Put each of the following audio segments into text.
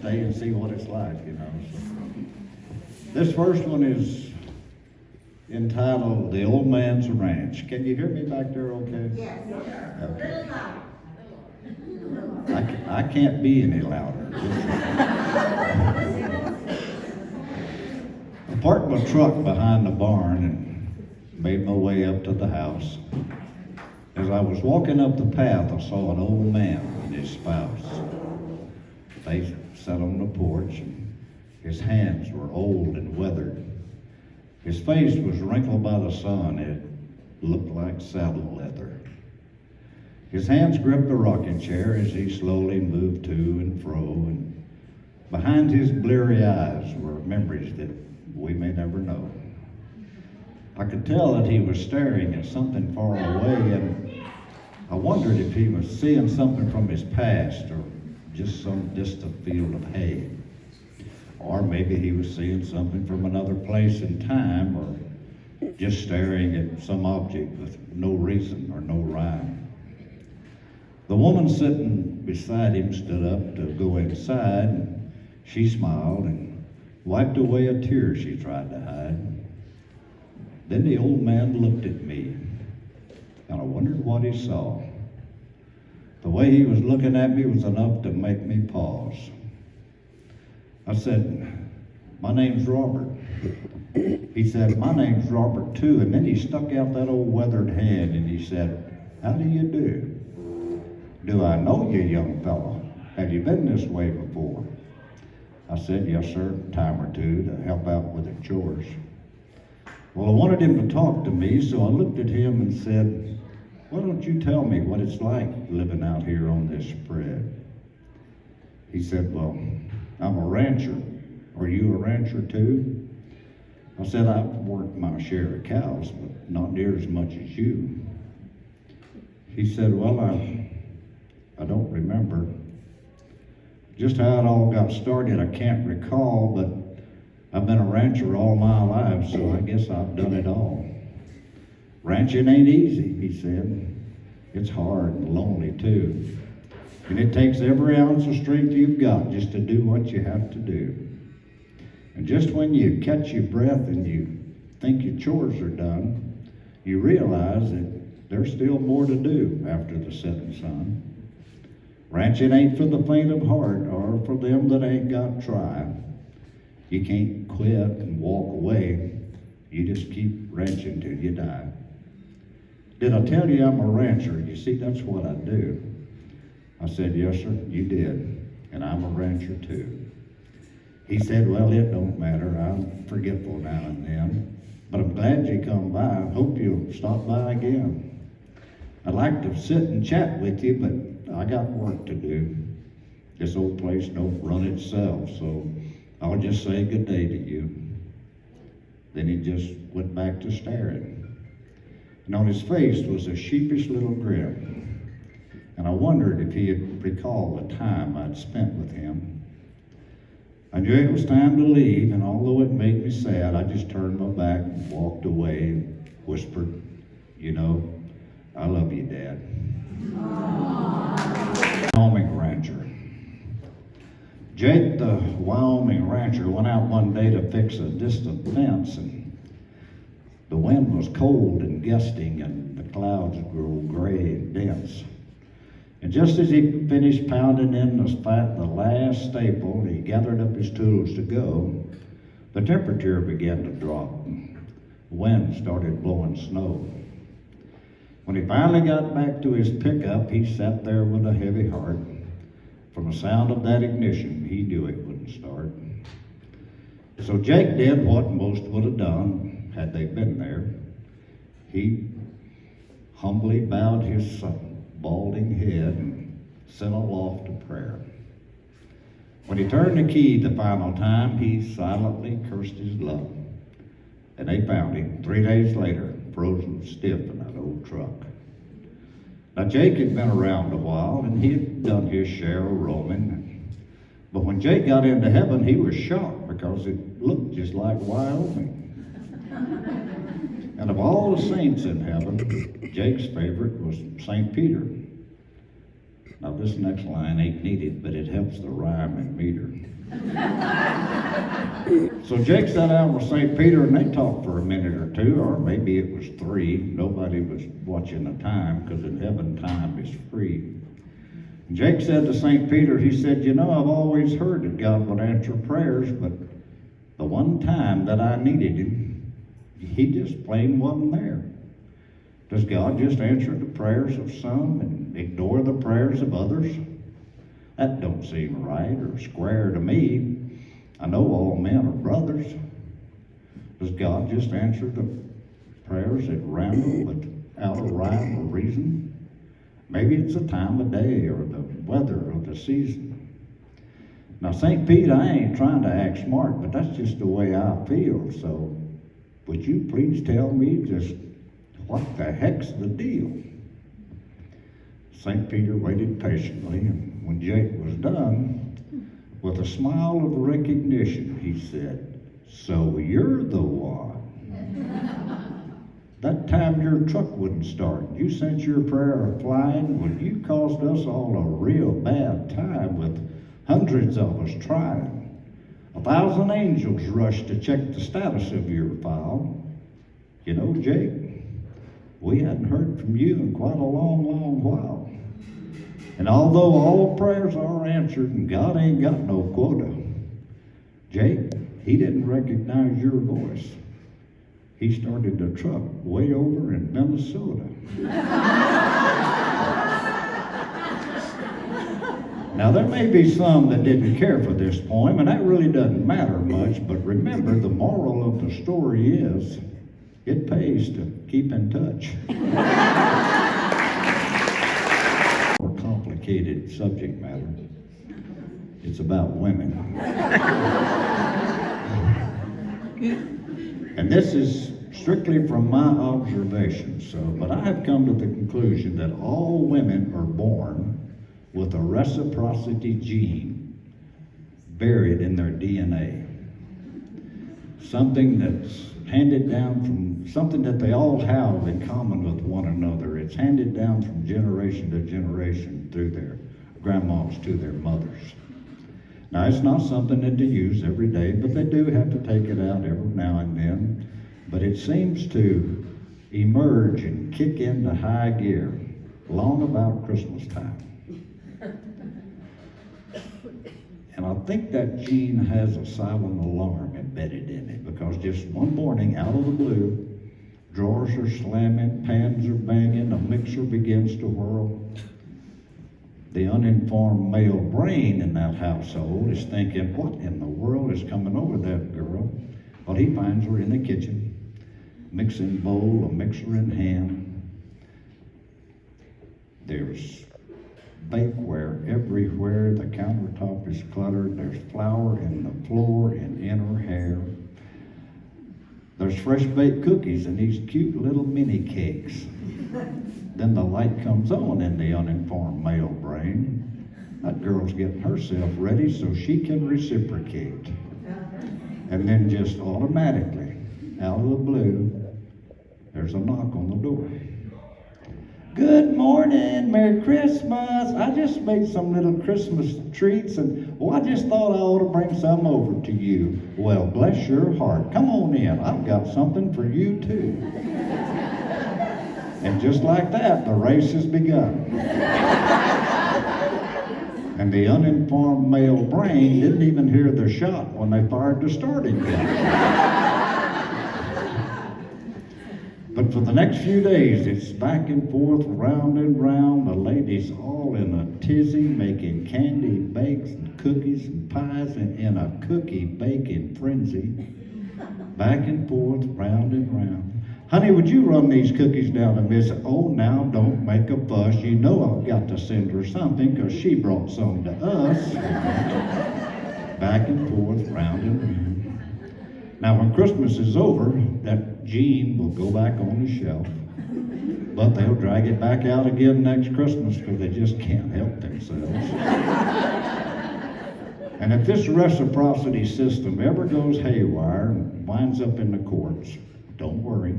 stay and see what it's like, you know. So. This first one is entitled The Old Man's Ranch. Can you hear me back there okay? Yes. Okay. I can't be any louder. I parked my truck behind the barn and made my way up to the house. As I was walking up the path, I saw an old man and his spouse. They sat on the porch, and his hands were old and weathered. His face was wrinkled by the sun. It looked like saddle leather. His hands gripped the rocking chair as he slowly moved to and fro, and behind his bleary eyes were memories that we may never know. I could tell that he was staring at something far away, and I wondered if he was seeing something from his past or just some distant field of hay. Or maybe he was seeing something from another place in time, or just staring at some object with no reason or no rhyme. The woman sitting beside him stood up to go inside, and she smiled and wiped away a tear she tried to hide. Then the old man looked at me, and I wondered what he saw. The way he was looking at me was enough to make me pause. I said, "My name's Robert." He said, "My name's Robert too." And then he stuck out that old weathered hand and he said, "How do you do? Do I know you, young fellow? Have you been this way before?" I said, "Yes, sir, a time or two to help out with the chores." Well, I wanted him to talk to me, so I looked at him and said, "Why don't you tell me what it's like living out here on this spread?" He said, "Well, I'm a rancher. Are you a rancher too?" I said, "I've worked my share of cows, but not near as much as you." He said, "Well, I don't remember. Just how it all got started, I can't recall, but I've been a rancher all my life, so I guess I've done it all. Ranching ain't easy," he said. "It's hard and lonely too. And it takes every ounce of strength you've got just to do what you have to do. And just when you catch your breath and you think your chores are done, you realize that there's still more to do after the setting sun. Ranching ain't for the faint of heart or for them that ain't got try. You can't quit and walk away. You just keep ranching till you die." "Did I tell you I'm a rancher? You see, that's what I do." I said, "Yes, sir, you did, and I'm a rancher too." He said, "Well, it don't matter. I'm forgetful now and then, but I'm glad you come by. I hope you'll stop by again. I'd like to sit and chat with you, but I got work to do. This old place don't run itself, so I'll just say good day to you." Then he just went back to staring. And on his face was a sheepish little grin. And I wondered if he'd recall the time I'd spent with him. I knew it was time to leave, and although it made me sad, I just turned my back and walked away and whispered, "You know, I love you, Dad." Wyoming rancher. Jake, the Wyoming rancher, went out one day to fix a distant fence, and the wind was cold and gusting, and the clouds grew gray and dense. And just as he finished pounding in the last staple, he gathered up his tools to go. The temperature began to drop, and the wind started blowing snow. When he finally got back to his pickup, he sat there with a heavy heart. From the sound of that ignition, he knew it wouldn't start. So Jake did what most would have done had they been there. He humbly bowed his balding head and sent aloft a prayer. When he turned the key the final time, he silently cursed his luck. And they found him 3 days later, frozen stiff in that old truck. Now Jake had been around a while, and he had done his share of roaming. But when Jake got into heaven, he was shocked because it looked just like Wyoming. And of all the saints in heaven, Jake's favorite was St. Peter. Now this next line ain't needed, but it helps the rhyme and meter. So Jake sat down with St. Peter and they talked for a minute or two, or maybe it was 3. Nobody was watching the time, because in heaven time is free. And Jake said to St. Peter, he said, you know, I've always heard that God would answer prayers, but the one time that I needed him, he just plain wasn't there. Does God just answer the prayers of some and ignore the prayers of others? That don't seem right or square to me. I know all men are brothers. Does God just answer the prayers at random without a rhyme or reason? Maybe it's the time of day or the weather or the season. Now, St. Pete, I ain't trying to act smart, but that's just the way I feel. So would you please tell me just what the heck's the deal? St. Peter waited patiently, and when Jake was done, with a smile of recognition, he said, so you're the one. That time your truck wouldn't start, you sent your prayer flying when you caused us all a real bad time with hundreds of us trying. 1,000 angels rushed to check the status of your file. You know, Jake, we hadn't heard from you in quite a long, long while. And although all prayers are answered and God ain't got no quota, Jake, he didn't recognize your voice. He started the truck way over in Minnesota. Now, there may be some that didn't care for this poem, and that really doesn't matter much, but remember, the moral of the story is, it pays to keep in touch. More complicated subject matter. It's about women. And this is strictly from my observations, but I have come to the conclusion that all women are born with a reciprocity gene buried in their DNA. Something that's handed down from, something that they all have in common with one another. It's handed down from generation to generation through their grandmas to their mothers. Now, it's not something that they use every day, but they do have to take it out every now and then. But it seems to emerge and kick into high gear long about Christmas time. And I think that gene has a silent alarm embedded in it, because just one morning, out of the blue, drawers are slamming, pans are banging, a mixer begins to whirl. The uninformed male brain in that household is thinking, what in the world is coming over that girl? Well, he finds her in the kitchen, mixing bowl, a mixer in hand. There's bakeware everywhere. The countertop is cluttered. There's flour in the floor and in her hair. There's fresh baked cookies and these cute little mini cakes. Then the light comes on in the uninformed male brain. That girl's getting herself ready so she can reciprocate. And then just automatically, out of the blue, there's a knock on the door. Good morning, Merry Christmas. I just made some little Christmas treats and, I just thought I ought to bring some over to you. Well, bless your heart. Come on in. I've got something for you too. And just like that, the race has begun. And the uninformed male brain didn't even hear the shot when they fired the starting gun. But for the next few days, it's back and forth, round and round. The ladies all in a tizzy, making candy bakes and cookies and pies and in a cookie baking frenzy. Back and forth, round and round. Honey, would you run these cookies down to Miss? Oh, now don't make a fuss. You know I've got to send her something because she brought some to us. Back and forth, round and round. Now, when Christmas is over, that gene will go back on the shelf. But they'll drag it back out again next Christmas because they just can't help themselves. And if this reciprocity system ever goes haywire and winds up in the courts, don't worry.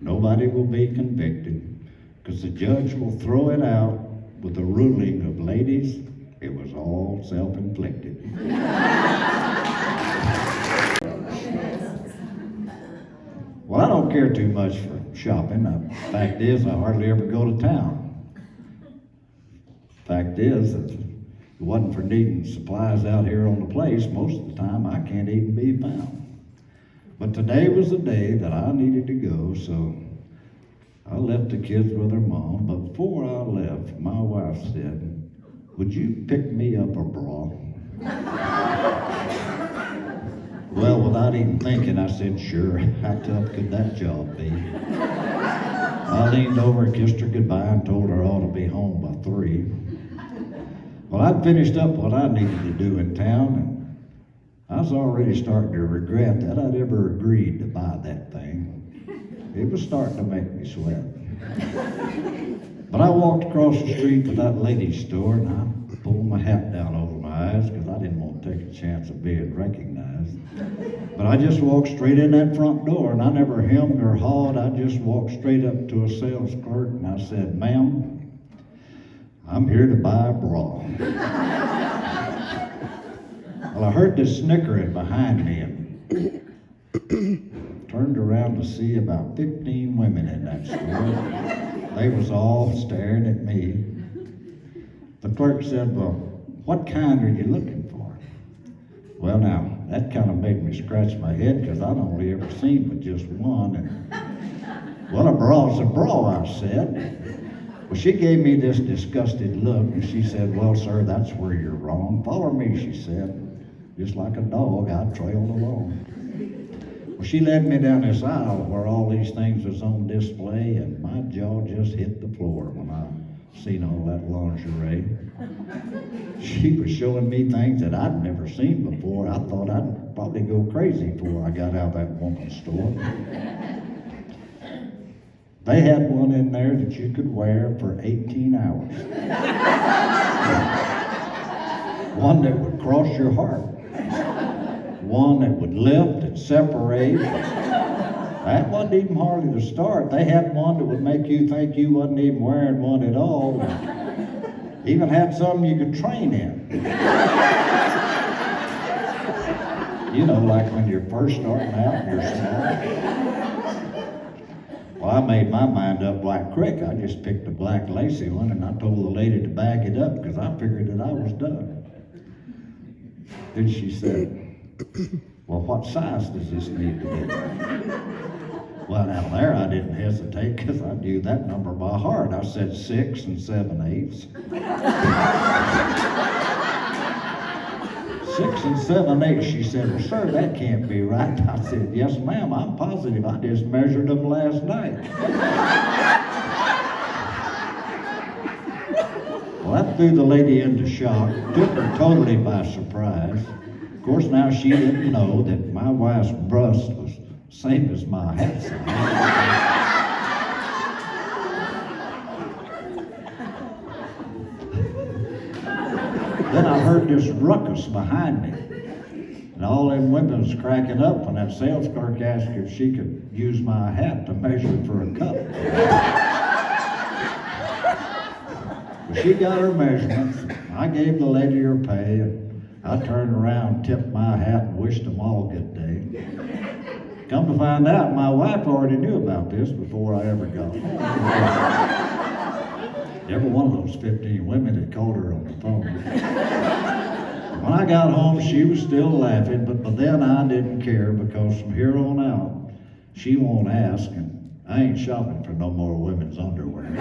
Nobody will be convicted because the judge will throw it out with a ruling of, ladies, It was all self-inflicted. Well, I don't care too much for shopping. The fact is, I hardly ever go to town. Fact is, if it wasn't for needing supplies out here on the place, most of the time I can't even be found. But today was the day that I needed to go, so I left the kids with their mom. But before I left, my wife said, "Would you pick me up a bra?" Well, without even thinking, I said, "Sure." How tough could that job be? I leaned over, kissed her goodbye, and told her I ought to be home by 3. Well, I'd finished up what I needed to do in town, and I was already starting to regret that I'd ever agreed to buy that thing. It was starting to make me sweat. But I walked across the street to that lady's store, and I pulled my hat down over my eyes because I didn't want to take a chance of being recognized. But I just walked straight in that front door, and I never hemmed or hawed. I just walked straight up to a sales clerk, and I said, "Ma'am, I'm here to buy a bra." Well, I heard this snickering behind me and turned around to see about 15 women in that store. They was all staring at me. The clerk said, "Well, what kind are you looking for?" Well, now, that kind of made me scratch my head because I'd only ever seen but just one. And, "Well, a bra's a bra," I said. Well, she gave me this disgusted look, and she said, "Well, sir, that's where you're wrong. Follow me," she said. Just like a dog, I trailed along. Well, she led me down this aisle where all these things was on display, and my jaw just hit the floor when I seen all that lingerie. She was showing me things that I'd never seen before. I thought I'd probably go crazy before I got out of that woman's store. They had one in there that you could wear for 18 hours. One that would cross your heart. One that would lift and separate. That wasn't even hardly the start. They had one that would make you think you wasn't even wearing one at all. Even had some you could train in. You know, like when you're first starting out and you're small. Well, I made my mind up right quick. I just picked a black lacy one, and I told the lady to bag it up because I figured that I was done. Then she said, "Well, what size does this need to be?" Well, now there I didn't hesitate because I knew that number by heart. I said 6 7/8. 6 7/8. She said, "Well, sir, that can't be right." I said, "Yes, ma'am, I'm positive. I just measured them last night." Well, that threw the lady into shock, took her totally by surprise. Of course, now she didn't know that my wife's bust was the same as my hat size. Then I heard this ruckus behind me. And all them women was cracking up when that sales clerk asked if she could use my hat to measure for a cup. Well, she got her measurements. I gave the lady her pay, and I turned around, tipped my hat, and wished them all good day. Come to find out, my wife already knew about this before I ever got home. Every one of those 15 women had called her on the phone. When I got home, she was still laughing, but by then I didn't care because from here on out, she won't ask, and I ain't shopping for no more women's underwear.